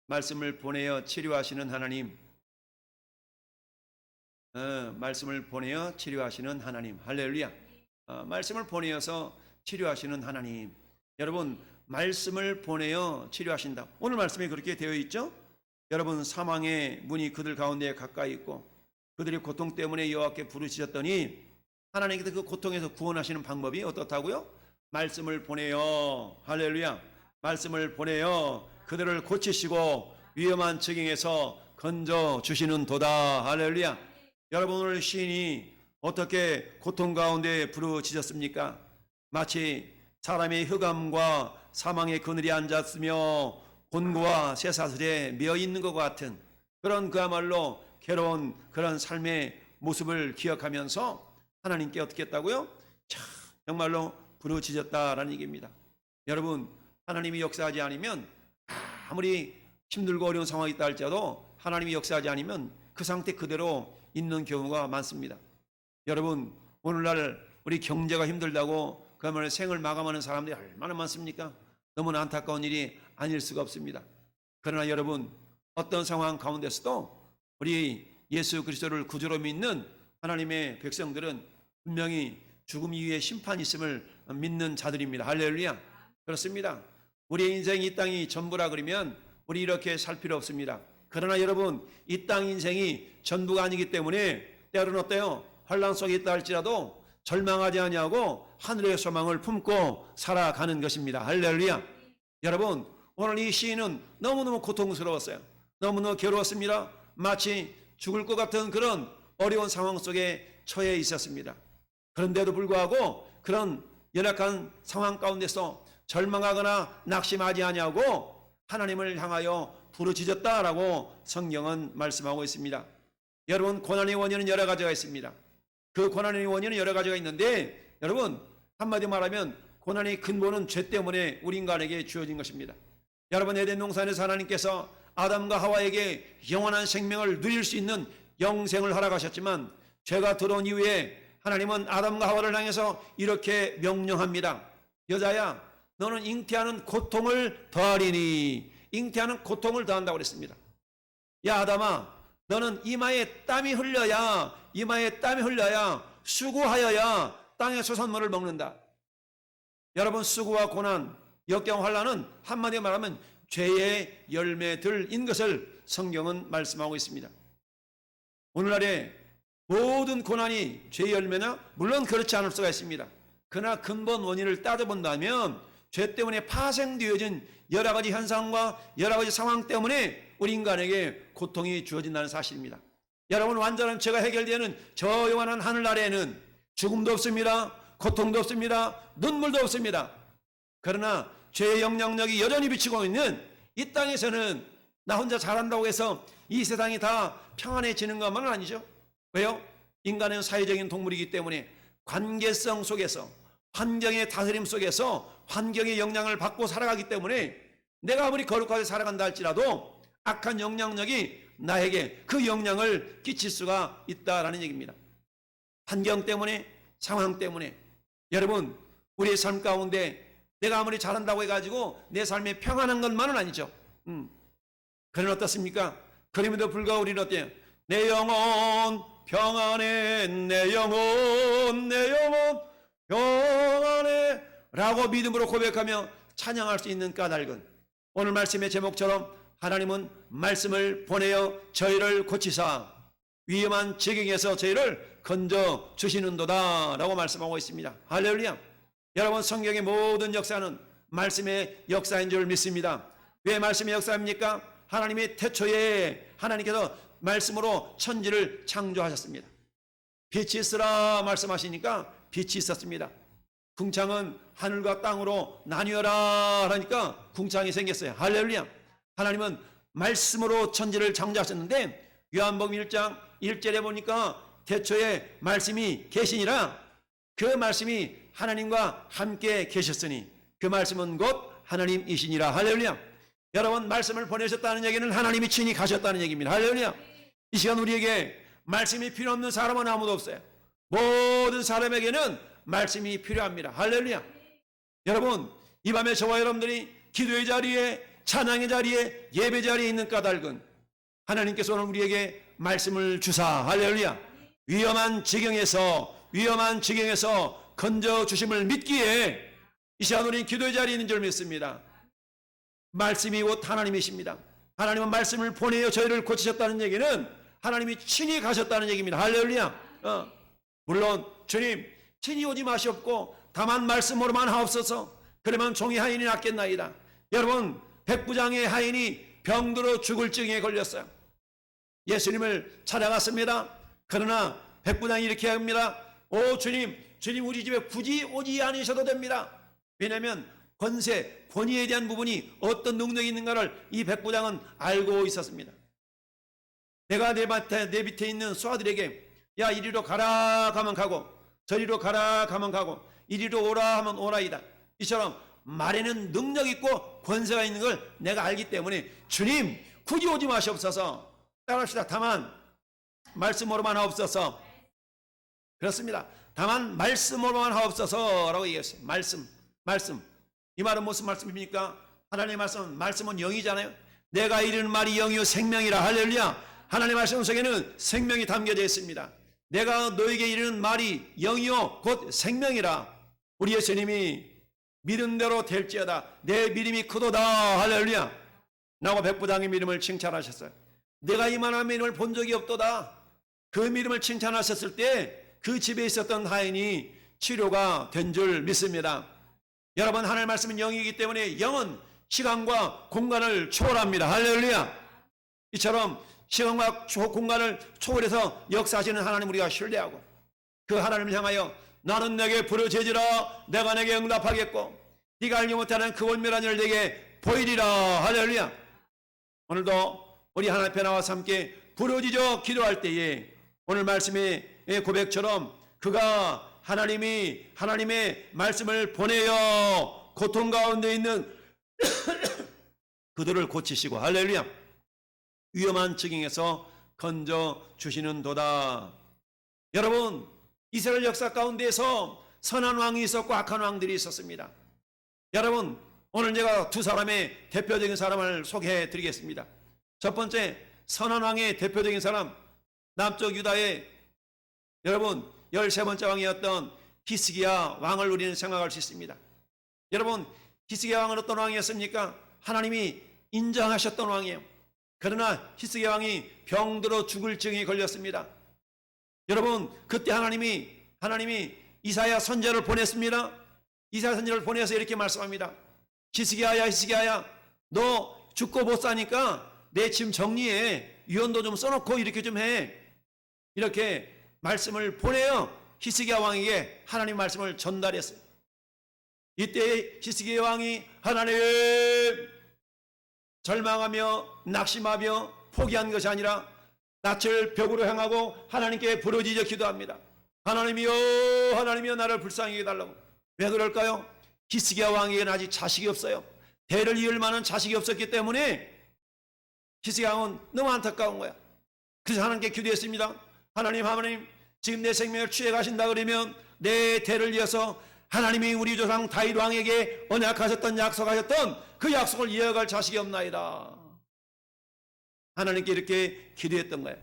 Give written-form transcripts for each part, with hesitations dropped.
말씀을 보내어 치료하시는 하나님, 말씀을 보내어 치료하시는 하나님, 할렐루야. 말씀을 보내어서 치료하시는 하나님. 여러분, 말씀을 보내어 치료하신다. 오늘 말씀에 그렇게 되어 있죠. 여러분, 사망의 문이 그들 가운데 가까이 있고 그들의 고통 때문에 여호와께 부르짖었더니 하나님께서 그 고통에서 구원하시는 방법이 어떻다고요? 말씀을 보내어, 할렐루야, 말씀을 보내어 그들을 고치시고 위험한 적응에서 건져 주시는 도다. 할렐루야. 여러분, 오늘 시인이 어떻게 고통 가운데 부르짖었습니까? 마치 사람의 흑암과 사망의 그늘이 앉았으며 곤고와 쇠사슬에 메어 있는 것 같은 그런 그야말로 괴로운 그런 삶의 모습을 기억하면서 하나님께 어떻게 했다고요? 정말로 부르짖었다라는 얘기입니다. 여러분, 하나님이 역사하지 않으면 아무리 힘들고 어려운 상황이 있다 할지라도 하나님이 역사하지 않으면 그 상태 그대로 있는 경우가 많습니다. 여러분, 오늘날 우리 경제가 힘들다고 그야말로 생을 마감하는 사람들이 얼마나 많습니까? 너무나 안타까운 일이 아닐 수가 없습니다. 그러나 여러분, 어떤 상황 가운데서도 우리 예수 그리스도를 구주로 믿는 하나님의 백성들은 분명히 죽음 이후에 심판이 있음을 믿는 자들입니다. 할렐루야. 그렇습니다. 우리의 인생이 이 땅이 전부라 그러면 우리 이렇게 살 필요 없습니다. 그러나 여러분, 이 땅 인생이 전부가 아니기 때문에 때로는 어때요? 환난 속에 있다 할지라도 절망하지 아니하고 하늘의 소망을 품고 살아가는 것입니다. 할렐루야. 여러분, 오늘 이 시인은 너무너무 고통스러웠어요. 너무너무 괴로웠습니다. 마치 죽을 것 같은 그런 어려운 상황 속에 처해 있었습니다. 그런데도 불구하고 그런 열악한 상황 가운데서 절망하거나 낙심하지 아니하고 하나님을 향하여 부르짖었다라고 성경은 말씀하고 있습니다. 여러분, 고난의 원인은 여러 가지가 있습니다. 그 고난의 원인은 여러 가지가 있는데 여러분, 한마디 말하면 고난의 근본은 죄 때문에 우리 인간에게 주어진 것입니다. 여러분, 에덴 동산에서 하나님께서 아담과 하와에게 영원한 생명을 누릴 수 있는 영생을 허락하셨지만 죄가 들어온 이후에 하나님은 아담과 하와를 향해서 이렇게 명령합니다. 여자야, 너는 잉태하는 고통을 더하리니. 잉태하는 고통을 더한다고 그랬습니다. 야 아담아, 너는 이마에 땀이 흘려야 수고하여야 땅의 소산물을 먹는다. 여러분, 수고와 고난, 역경 환난은 한마디로 말하면 죄의 열매들인 것을 성경은 말씀하고 있습니다. 오늘날의 모든 고난이 죄의 열매나? 물론 그렇지 않을 수가 있습니다. 그러나 근본 원인을 따져본다면 죄 때문에 파생되어진 여러 가지 현상과 여러 가지 상황 때문에 우리 인간에게 고통이 주어진다는 사실입니다. 여러분, 완전한 죄가 해결되는 저 영원한 하늘 아래에는 죽음도 없습니다. 고통도 없습니다. 눈물도 없습니다. 그러나 죄의 영향력이 여전히 비치고 있는 이 땅에서는 나 혼자 잘한다고 해서 이 세상이 다 평안해지는 것만은 아니죠. 왜요? 인간은 사회적인 동물이기 때문에 관계성 속에서, 환경의 다스림 속에서 환경의 영향을 받고 살아가기 때문에 내가 아무리 거룩하게 살아간다 할지라도 악한 영향력이 나에게 그 영향을 끼칠 수가 있다라는 얘기입니다. 환경 때문에, 상황 때문에. 여러분, 우리의 삶 가운데 내가 아무리 잘한다고 해가지고 내 삶이 평안한 것만은 아니죠. 그러나 어떻습니까? 그럼에도 불구하고 우리는 어때요? 내 영혼 평안해, 내 영혼 평안해 라고 믿음으로 고백하며 찬양할 수 있는 까닭은 오늘 말씀의 제목처럼 하나님은 말씀을 보내어 저희를 고치사 위험한 지경에서 저희를 건져 주시는도다 라고 말씀하고 있습니다. 할렐루야. 여러분, 성경의 모든 역사는 말씀의 역사인 줄 믿습니다. 왜 말씀의 역사입니까? 하나님의 태초에 하나님께서 말씀으로 천지를 창조하셨습니다. 빛이 있으라 말씀하시니까 빛이 있었습니다. 궁창은 하늘과 땅으로 나뉘어라 하니까 궁창이 생겼어요. 할렐루야. 하나님은 말씀으로 천지를 창조하셨는데 요한복음 1장 1절에 보니까 태초에 말씀이 계시니라. 그 말씀이 하나님과 함께 계셨으니 그 말씀은 곧 하나님이시니라. 할렐루야. 여러분, 말씀을 보내셨다는 얘기는 하나님이 친히 가셨다는 얘기입니다. 할렐루야. 이 시간 우리에게 말씀이 필요 없는 사람은 아무도 없어요. 모든 사람에게는 말씀이 필요합니다. 할렐루야. 여러분, 이 밤에 저와 여러분들이 기도의 자리에 찬양의 자리에 예배 자리에 있는 까닭은 하나님께서 오늘 우리에게 말씀을 주사 할렐루야 위험한 지경에서 건져 주심을 믿기에 이 시간 우리 기도의 자리에 있는 줄 믿습니다. 말씀이 곧 하나님이십니다. 하나님은 말씀을 보내어 저희를 고치셨다는 얘기는 하나님이 친히 가셨다는 얘기입니다. 할렐루야. 물론 주님 친히 오지 마시옵고 다만 말씀으로만 하옵소서. 그러면 종이 하인이 낫겠나이다. 여러분 백부장의 하인이 병들어 죽을 증에 걸렸어요. 예수님을 찾아갔습니다. 그러나 백부장이 이렇게 합니다. 오 주님 우리 집에 굳이 오지 않으셔도 됩니다. 왜냐하면 권위에 대한 부분이 어떤 능력이 있는가를 이 백부장은 알고 있었습니다. 내가 내 밑에 있는 수하들에게 야 이리로 가라 가면 가고 저리로 가라 가면 가고 이리로 오라 하면 오라이다. 이처럼 말에는 능력 있고 권세가 있는 걸 내가 알기 때문에 주님 굳이 오지 마시옵소서. 따라합시다. 다만 말씀으로만 하옵소서. 그렇습니다. 다만 말씀으로만 하옵소서 라고 얘기했어요. 말씀. 이 말은 무슨 말씀입니까? 하나님의 말씀은 영이잖아요. 내가 이르는 말이 영이요 생명이라. 할렐루야. 하나님의 말씀 속에는 생명이 담겨져 있습니다. 내가 너에게 이르는 말이 영이요 곧 생명이라. 우리 예수님이 믿은 대로 될지어다. 내 믿음이 크도다. 할렐루야. 나고 백부장의 믿음을 칭찬하셨어요. 내가 이만한 믿음을 본 적이 없도다. 그 믿음을 칭찬하셨을 때 그 집에 있었던 하인이 치료가 된 줄 믿습니다. 여러분 하나님의 말씀은 영이기 때문에 영은 시간과 공간을 초월합니다. 할렐루야. 이처럼 시간과 공간을 초월해서 역사하시는 하나님 우리가 신뢰하고 그 하나님을 향하여 나는 내게 부르짖으라 내가 내게 응답하겠고 네가 알지 못하는 그 원멸한 일을 내게 보이리라. 할렐루야. 오늘도 우리 하나님 앞에 나와서 함께 부르짖어 기도할 때에 오늘 말씀의 고백처럼 그가 하나님의 말씀을 보내어 고통 가운데 있는 그들을 고치시고 할렐루야 위험한 지경에서 건져 주시는 도다. 여러분 이스라엘 역사 가운데에서 선한 왕이 있었고 악한 왕들이 있었습니다. 여러분 오늘 제가 두 사람의 대표적인 사람을 소개해 드리겠습니다. 첫 번째 선한 왕의 대표적인 사람 남쪽 유다의 여러분 13번째 왕이었던 히스기야 왕을 우리는 생각할 수 있습니다. 여러분 히스기야 왕은 어떤 왕이었습니까? 하나님이 인정하셨던 왕이에요. 그러나 히스기야 왕이 병들어 죽을 증에 걸렸습니다. 여러분 그때 하나님이 이사야 선지자를 보냈습니다. 이사야 선지자를 보내서 이렇게 말씀합니다. 히스기야야 너 죽고 못 사니까 내 짐 정리해. 유언도 좀 써놓고 이렇게 좀 해. 이렇게 말씀을 보내어 히스기야 왕에게 하나님 말씀을 전달했어요. 이때 히스기야 왕이 하나님 절망하며 낙심하며 포기한 것이 아니라 낯을 벽으로 향하고 하나님께 부르짖어 기도합니다. 하나님이여 나를 불쌍히 해달라고. 왜 그럴까요? 히스기야 왕에게는 아직 자식이 없어요. 대를 이을 만한 자식이 없었기 때문에 히스기야 왕은 너무 안타까운 거야. 그래서 하나님께 기도했습니다. 하나님 지금 내 생명을 취해 가신다 그러면 내 대를 이어서 하나님이 우리 조상 다윗 왕에게 언약하셨던 약속하셨던 그 약속을 이어갈 자식이 없나이다. 하나님께 이렇게 기도했던 거예요.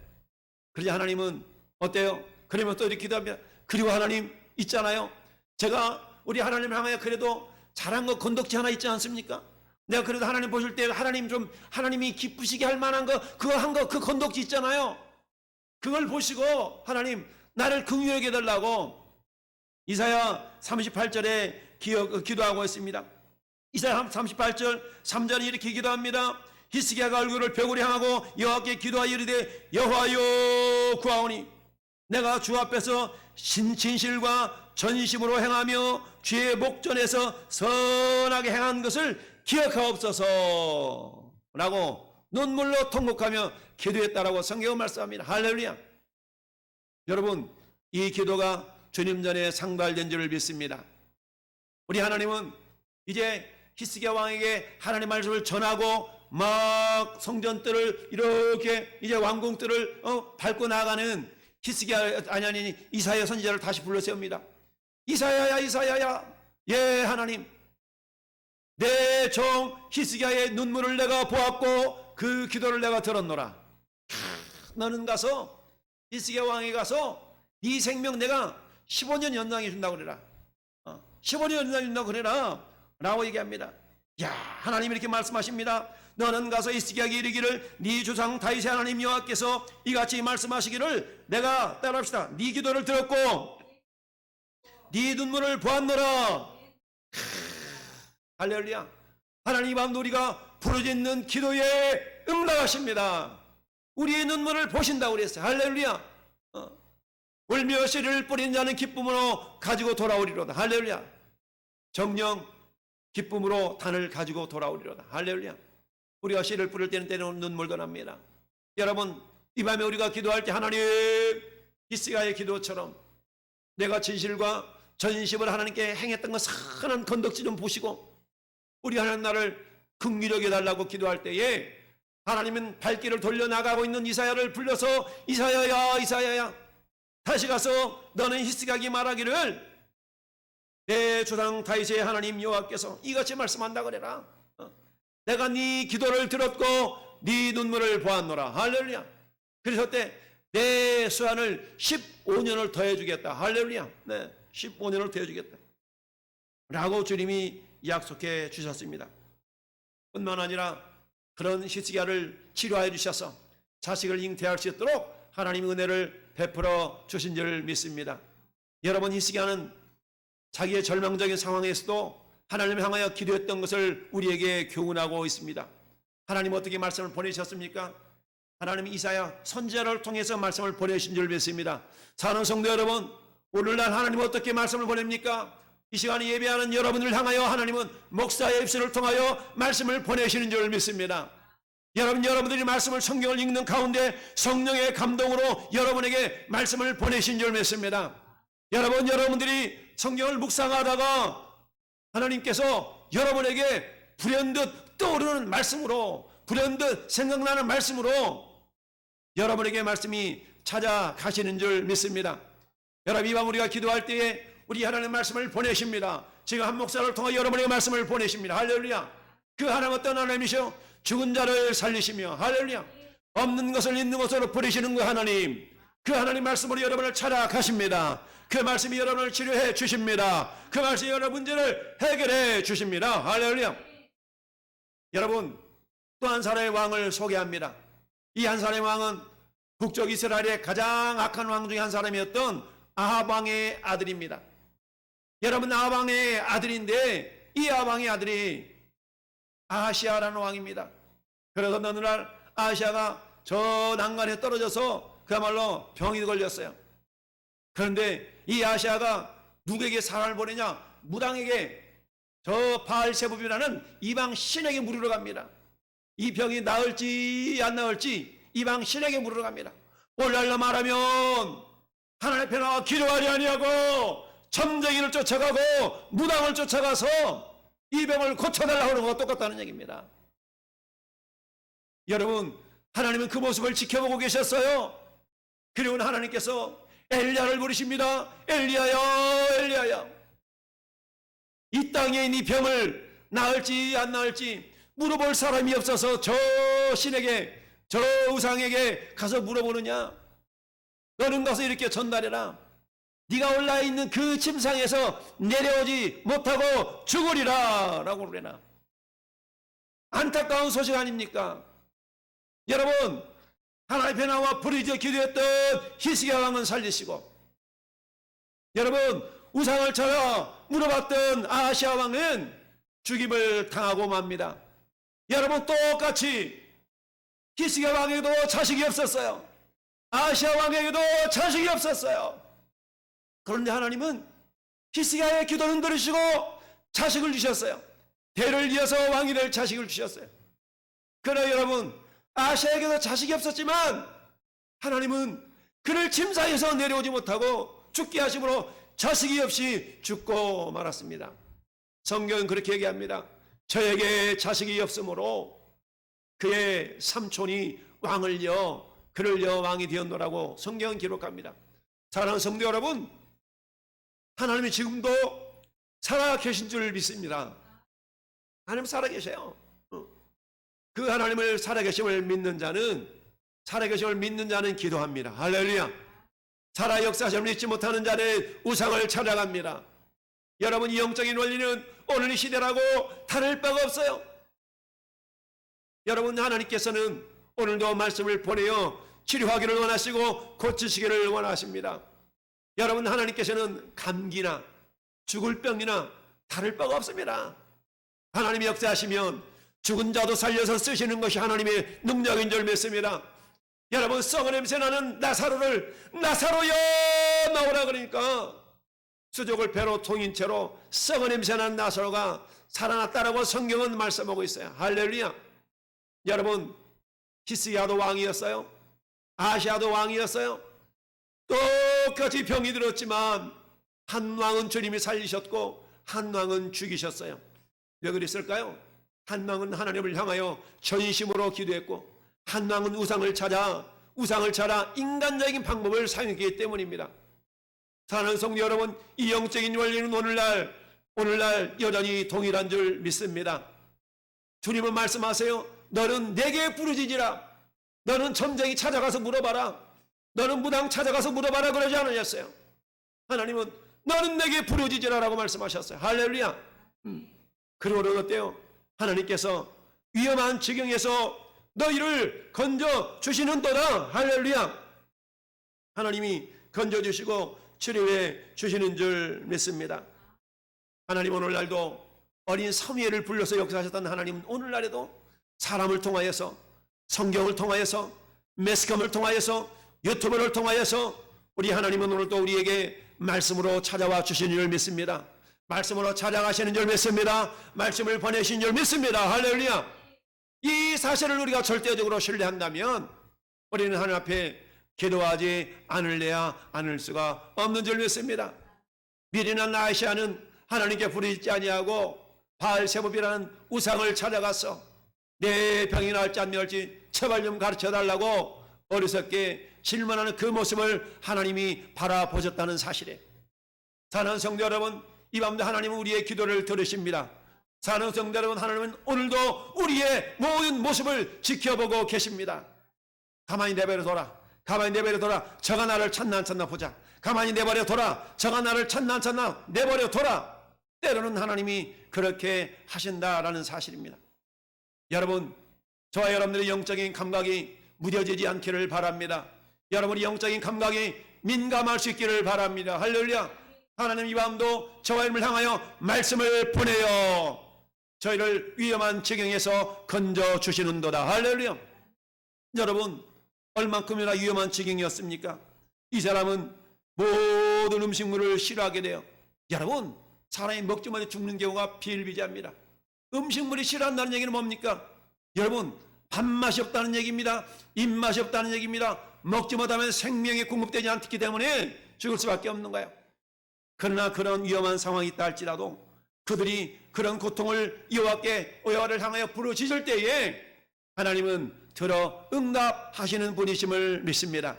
그러자 하나님은 어때요? 그러면 또 이렇게 기도합니다. 그리고 하나님 있잖아요. 제가 우리 하나님을 향하여 그래도 잘한 거 건덕지 하나 있지 않습니까? 내가 그래도 하나님 보실 때 하나님이 기쁘시게 할 만한 거 그거 한 거 그 건덕지 있잖아요. 그걸 보시고 하나님 나를 긍휼하게 해달라고 이사야 38절에 기도하고 있습니다. 이사야 38절 3절에 이렇게 기도합니다. 히스기야가 얼굴을 벽으로 향하고 여호와께 기도하여 이르되 여호와여 구하오니 내가 주 앞에서 진실과 전심으로 행하며 주의 목전에서 선하게 행한 것을 기억하옵소서 라고 눈물로 통곡하며 기도했다라고 성경은 말씀합니다. 할렐루야. 여러분 이 기도가 주님 전에 상달된 줄을 믿습니다. 우리 하나님은 이제 히스기야 왕에게 하나님 말씀을 전하고 막 성전들을 이렇게 이제 왕궁들을 밟고 나가는 이사야 선지자를 다시 불러 세웁니다. 이사야야 예 하나님 내 종 히스기야의 눈물을 내가 보았고 그 기도를 내가 들었노라. 너는 가서 히스기야 왕에 가서 네 생명 내가 15년 연장해 준다고 그래라. 15년 연장해 준다고 그래라 라고 얘기합니다. 야, 하나님 이렇게 말씀하십니다. 너는 가서 히스기야에게 이르기를 네 조상 다윗의 하나님 여호와께서 이같이 말씀하시기를 내가 따라합시다. 네 기도를 들었고 네 눈물을 보았노라. 할렐루야. 하나님 앞 우리가 부르짖는 기도에 응답하십니다. 우리의 눈물을 보신다고 그랬어요. 할렐루야. 울며 씨를 뿌린 자는 기쁨으로 가지고 돌아오리로다. 할렐루야. 정령 기쁨으로 단을 가지고 돌아오리로다. 할렐루야. 우리가 씨를 뿌릴 때는 눈물도 납니다. 여러분, 이 밤에 우리가 기도할 때 하나님 히스기야의 기도처럼 내가 진실과 전심을 하나님께 행했던 것 선한 건덕지 좀 보시고 우리 하나님 나를 긍휼히 여겨달라고 기도할 때에 하나님은 발길을 돌려나가고 있는 이사야를 불러서 이사야야 이사야야 다시 가서 너는 히스기야에게 말하기를 내 조상 다윗의 하나님 여호와께서 이같이 말씀한다 그래라. 내가 네 기도를 들었고 네 눈물을 보았노라. 할렐루야. 그러셨대 내 수한을 15년을 더해주겠다. 할렐루야. 네, 15년을 더해주겠다 라고 주님이 약속해 주셨습니다. 뿐만 아니라 그런 히스기야를 치료하여 주셔서 자식을 잉태할 수 있도록 하나님의 은혜를 베풀어 주신 줄 믿습니다. 여러분, 히스기야는 자기의 절망적인 상황에서도 하나님을 향하여 기도했던 것을 우리에게 교훈하고 있습니다. 하나님 어떻게 말씀을 보내셨습니까? 하나님 이사야 선지자를 통해서 말씀을 보내신 줄 믿습니다. 사랑하는 성도 여러분, 오늘날 하나님 어떻게 말씀을 보냅니까? 이 시간에 예배하는 여러분을 향하여 하나님은 목사의 입술을 통하여 말씀을 보내시는 줄 믿습니다. 여러분들이 말씀을 성경을 읽는 가운데 성령의 감동으로 여러분에게 말씀을 보내신 줄 믿습니다. 여러분들이 성경을 묵상하다가 하나님께서 여러분에게 불현듯 떠오르는 말씀으로 불현듯 생각나는 말씀으로 여러분에게 말씀이 찾아가시는 줄 믿습니다. 여러분, 이 밤 우리가 기도할 때에 우리 하나님의 말씀을 보내십니다. 지금 한 목사를 통해 여러분에게 말씀을 보내십니다. 할렐루야. 그 하나님 어떤 하나님이시오? 죽은 자를 살리시며 할렐루야. 없는 것을 있는 것으로 부리시는 그 하나님, 그 하나님 말씀으로 여러분을 찾아가십니다. 그 말씀이 여러분을 치료해 주십니다. 그 말씀이 여러분 문제를 해결해 주십니다. 할렐루야. 여러분, 또 한 사람의 왕을 소개합니다. 이 한 사람의 왕은 북쪽 이스라엘의 가장 악한 왕 중에 한 사람이었던 아합 왕의 아들입니다. 여러분, 아합 왕의 아들인데 이 아합 왕의 아들이 아하시아라는 왕입니다. 그래서 어느 날 아하시아가 저 난간에 떨어져서 그야말로 병이 걸렸어요. 그런데 이 아하시아가 누구에게 사람을 보내냐? 무당에게, 저 바알세붑이라는 이방 신에게 물으러 갑니다. 이 병이 나을지 안 나을지 이방 신에게 물으러 갑니다. 오늘날로 말하면 하나님 앞에 나와 기도하리 아니하고 점쟁이를 쫓아가고 무당을 쫓아가서 이 병을 고쳐달라고 하는 것과 똑같다는 얘기입니다. 여러분, 하나님은 그 모습을 지켜보고 계셨어요. 그리고 하나님께서 엘리야를 부르십니다. 엘리야야 엘리야야, 이 땅에 이 병을 나을지 안 나을지 물어볼 사람이 없어서 저 신에게, 저 우상에게 가서 물어보느냐? 너는 가서 이렇게 전달해라. 네가 올라 있는 그 침상에서 내려오지 못하고 죽으리라 라고 그러나. 안타까운 소식 아닙니까? 여러분, 하나님 앞에 나와 부르짖어 기도했던 히스기야 왕은 살리시고, 여러분, 우상을 찾아 물어봤던 아하시아 왕은 죽임을 당하고 맙니다. 여러분, 똑같이 히스기야 왕에게도 자식이 없었어요. 아하시아 왕에게도 자식이 없었어요. 그런데 하나님은 히스기야의 기도는 들으시고 자식을 주셨어요. 대를 이어서 왕이 될 자식을 주셨어요. 그러나 여러분, 아하시아에게도 자식이 없었지만 하나님은 그를 침상에서 내려오지 못하고 죽게 하심으로 자식이 없이 죽고 말았습니다. 성경은 그렇게 얘기합니다. 저에게 자식이 없으므로 그의 삼촌이 왕을 이어 그를 이어 왕이 되었노라고 성경은 기록합니다. 사랑하는 성도 여러분, 하나님이 지금도 살아 계신 줄 믿습니다. 하나님 살아계셔요. 그 하나님을 살아계심을 믿는 자는 기도합니다. 할렐루야. 살아 역사심을 잊지 못하는 자는 우상을 찾아갑니다. 여러분, 이 영적인 원리는 오늘 이 시대라고 다를 바가 없어요. 여러분, 하나님께서는 오늘도 말씀을 보내어 치료하기를 원하시고 고치시기를 원하십니다. 여러분, 하나님께서는 감기나 죽을 병이나 다를 바가 없습니다. 하나님이 역사하시면 죽은 자도 살려서 쓰시는 것이 하나님의 능력인 줄 믿습니다. 여러분, 썩은 냄새 나는 나사로여 나오라 그러니까 수족을 배로 통인 채로 썩은 냄새 나는 나사로가 살아났다라고 성경은 말씀하고 있어요. 할렐루야. 여러분, 히스기야도 왕이었어요. 아시아도 왕이었어요. 똑같이 병이 들었지만 한 왕은 주님이 살리셨고 한 왕은 죽이셨어요. 왜 그랬을까요? 한 왕은 하나님을 향하여 전심으로 기도했고 한 왕은 우상을 찾아 인간적인 방법을 사용했기 때문입니다. 사랑하는 성도 여러분, 이 영적인 원리는 오늘날 여전히 동일한 줄 믿습니다. 주님은 말씀하세요. 너는 내게 부르짖으라. 너는 점쟁이 찾아가서 물어봐라. 너는 무당 찾아가서 물어봐라 그러지 않으셨어요. 하나님은 너는 내게 부르짖으라라고 말씀하셨어요. 할렐루야. 그러고는 어때요? 하나님께서 위험한 지경에서 너희를 건져 주시는도다. 할렐루야. 하나님이 건져 주시고 치료해 주시는 줄 믿습니다. 하나님, 오늘날도 어린 사무엘을 불러서 역사하셨던 하나님은 오늘날에도 사람을 통하여서, 성경을 통하여서, 매스컴을 통하여서, 유튜브를 통하여서 우리 하나님은 오늘도 우리에게 말씀으로 찾아와 주시는 줄 믿습니다. 말씀으로 찾아가시는 줄 믿습니다. 말씀을 보내신 줄 믿습니다. 할렐루야. 이 사실을 우리가 절대적으로 신뢰한다면 우리는 하나님 앞에 기도하지 않을 수가 없는 줄 믿습니다. 미리나 나시아는 하나님께 부르짖지 아니하고 바알세붑이라는 우상을 찾아가서 내 병이 나을지 안 나을지 제발 좀 가르쳐달라고 어리석게 질문하는 그 모습을 하나님이 바라보셨다는 사실에, 사랑하는 성도 여러분, 이 밤도 하나님은 우리의 기도를 들으십니다. 사랑하는 성도 여러분, 하나님은 오늘도 우리의 모든 모습을 지켜보고 계십니다. 가만히 내버려 둬라. 저가 나를 찾나 안 찾나 보자. 가만히 내버려 둬라. 저가 나를 찾나 안 찾나 내버려 둬라. 때로는 하나님이 그렇게 하신다라는 사실입니다. 여러분, 저와 여러분들의 영적인 감각이 무뎌지지 않기를 바랍니다. 여러분의 영적인 감각이 민감할 수 있기를 바랍니다. 할렐루야. 하나님, 이 밤도 저와 여러분을 향하여 말씀을 보내어 저희를 위험한 지경에서 건져 주시는도다. 할렐루야. 여러분, 얼만큼이나 위험한 지경이었습니까? 이 사람은 모든 음식물을 싫어하게 돼요. 여러분, 사람이 먹지 못해 죽는 경우가 비일비재합니다. 음식물이 싫어한다는 얘기는 뭡니까? 여러분, 밥맛이 없다는 얘기입니다. 입맛이 없다는 얘기입니다. 먹지 못하면 생명이 공급되지 않기 때문에 죽을 수밖에 없는 거예요. 그러나 그런 위험한 상황이 있다 할지라도 그들이 그런 고통을 여호와를 향하여 부르짖을 때에 하나님은 들어 응답하시는 분이심을 믿습니다.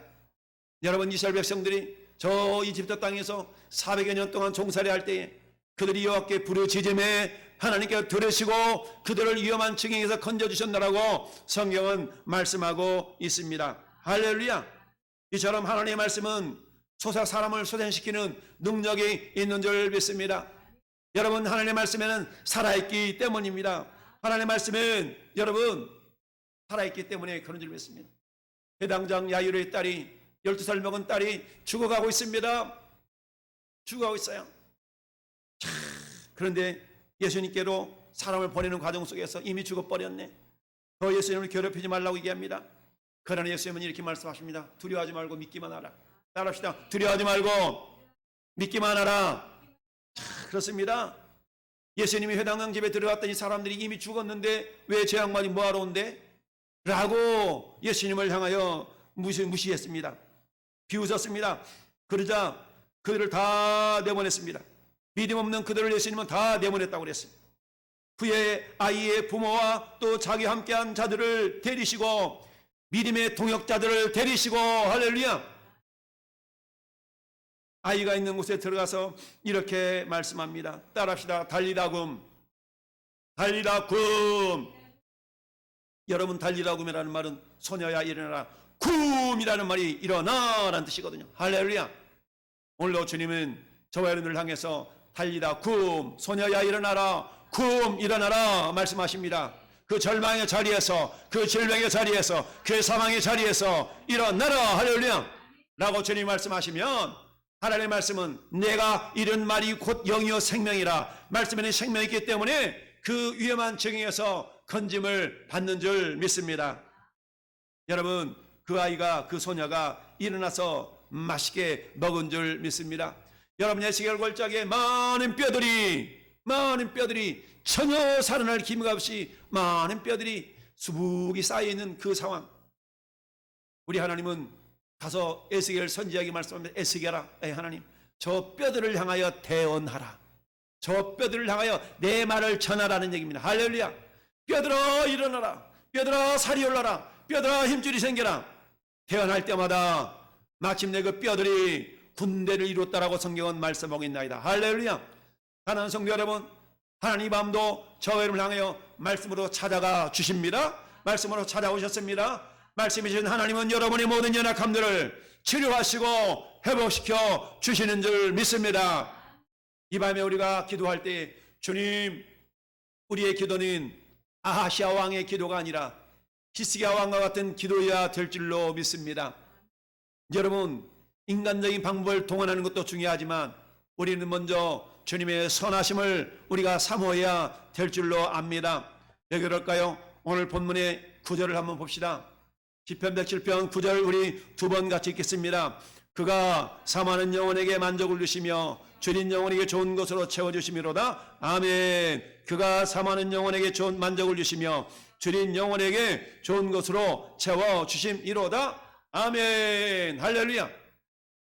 여러분, 이스라엘 백성들이 저 이집트 땅에서 400여 년 동안 종살이할 때에 그들이 여호와께 부르짖음에 하나님께서 들으시고 그들을 위험한 지경에서 건져주셨다라고 성경은 말씀하고 있습니다. 할렐루야. 이처럼 하나님의 말씀은 사람을 소생시키는 능력이 있는 줄 믿습니다. 여러분, 하나님의 말씀에는 살아있기 때문입니다. 하나님의 말씀은 여러분 살아있기 때문에 그런 줄 믿습니다. 해당장 야이로의 딸이 12살 먹은 딸이 죽어가고 있습니다. 죽어가고 있어요. 그런데 예수님께로 사람을 보내는 과정 속에서 이미 죽어버렸네. 더 예수님을 괴롭히지 말라고 얘기합니다. 그러나 예수님은 이렇게 말씀하십니다. 두려워하지 말고 믿기만 하라. 따라합시다. 두려워하지 말고 믿기만 하라. 그렇습니다. 예수님이 회당장 집에 들어갔더니 사람들이 이미 죽었는데 왜 저 양반이 뭐하러 온대? 라고 예수님을 향하여 무시했습니다. 비웃었습니다. 그러자 그들을 다 내보냈습니다. 믿음 없는 그들을 예수님은 다 내보냈다고 그랬습니다. 그의 아이의 부모와 또 자기와 함께한 자들을 데리시고 믿음의 동역자들을 데리시고 할렐루야. 아이가 있는 곳에 들어가서 이렇게 말씀합니다. 따라합시다. 달리다금 달리라 굼. 여러분, 달리라 굼이라는 말은 소녀야 일어나라, 굼이라는 말이 일어나라는 뜻이거든요. 할렐루야. 오늘도 주님은 저와 여러분을 향해서 달리라 굼, 소녀야 일어나라, 굼 일어나라 말씀하십니다. 그 절망의 자리에서, 그 질병의 자리에서, 그 사망의 자리에서 일어나라, 할렐루야 라고 주님이 말씀하시면, 하나님의 말씀은 내가 이런 말이 곧 영이요 생명이라, 말씀에는 생명이 있기 때문에 그 위험한 증에서 건짐을 받는 줄 믿습니다. 여러분, 그 아이가, 그 소녀가 일어나서 맛있게 먹은 줄 믿습니다. 여러분, 예수의 골짜기에 많은 뼈들이 전혀 살아날 기미가 없이 많은 뼈들이 수북이 쌓여있는 그 상황, 우리 하나님은 가서 에스겔 선지자에게 말씀합니다. 에스겔아, 하나님, 저 뼈들을 향하여 대언하라. 저 뼈들을 향하여 내 말을 전하라는 얘기입니다. 할렐루야. 뼈들아 일어나라, 뼈들아 살이 올라라, 뼈들아 힘줄이 생겨라. 태어날 때마다 마침내 그 뼈들이 군대를 이뤘다라고 성경은 말씀하고 있나이다. 할렐루야. 사랑하는 성도 여러분, 하나님 이 밤도 저와 여러분을 향하여 말씀으로 찾아가 주십니다. 말씀으로 찾아오셨습니다. 말씀해 주신 하나님은 여러분의 모든 연약함들을 치료하시고 회복시켜 주시는 줄 믿습니다. 이 밤에 우리가 기도할 때, 주님, 우리의 기도는 아하시아 왕의 기도가 아니라 히스기야 왕과 같은 기도여야 될 줄로 믿습니다. 여러분, 인간적인 방법을 동원하는 것도 중요하지만 우리는 먼저 주님의 선하심을 우리가 사모해야 될 줄로 압니다. 왜 그럴까요? 오늘 본문의 9절을 한번 봅시다. 시편 107편 9절 우리 두 번 같이 읽겠습니다. 그가 사모하는 영혼에게 만족을 주시며 줄인 영혼에게 좋은 것으로 채워주심이로다. 아멘. 그가 사모하는 영혼에게 좋은 만족을 주시며 줄인 영혼에게 좋은 것으로 채워주심이로다. 아멘. 할렐루야.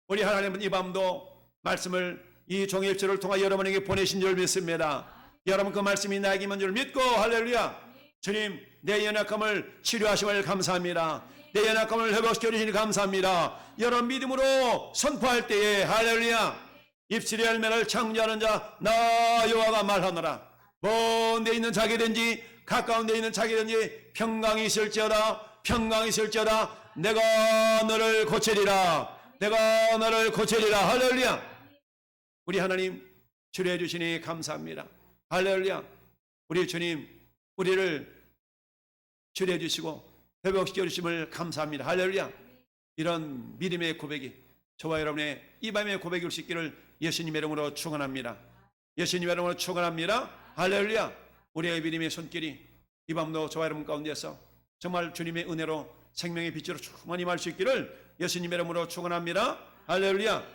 우리 하나님은 이 밤도 말씀을 이 종의 입술을 통하여 여러분에게 보내신 줄 믿습니다. 여러분, 그 말씀이 나에게 임한 줄 믿고, 할렐루야. 주님, 내 연약함을 치료하심을 감사합니다. 내 연약함을 회복시켜 주시니 감사합니다. 여러분, 믿음으로 선포할 때에, 할렐루야, 입술의 열매를 창조하는 자 나 여호와가 말하노라. 먼 데 있는 자기든지 가까운 데 있는 자기든지 평강이 있을지어다, 평강이 있을지어다. 내가 너를 고치리라, 내가 너를 고치리라. 할렐루야. 우리 하나님 치료해 주시니 감사합니다. 할렐루야. 우리 주님, 우리를 치료해 주시고 회복시켜 주심을 감사합니다. 할렐루야. 이런 믿음의 고백이 저와 여러분의 이 밤의 고백이 올 수 있기를 예수님의 이름으로 축원합니다. 예수님의 이름으로 축원합니다. 할렐루야. 우리의 믿음의 손길이 이 밤도 저와 여러분 가운데서 정말 주님의 은혜로 생명의 빛으로 충만히 말 수 있기를 예수님의 이름으로 축원합니다. 할렐루야.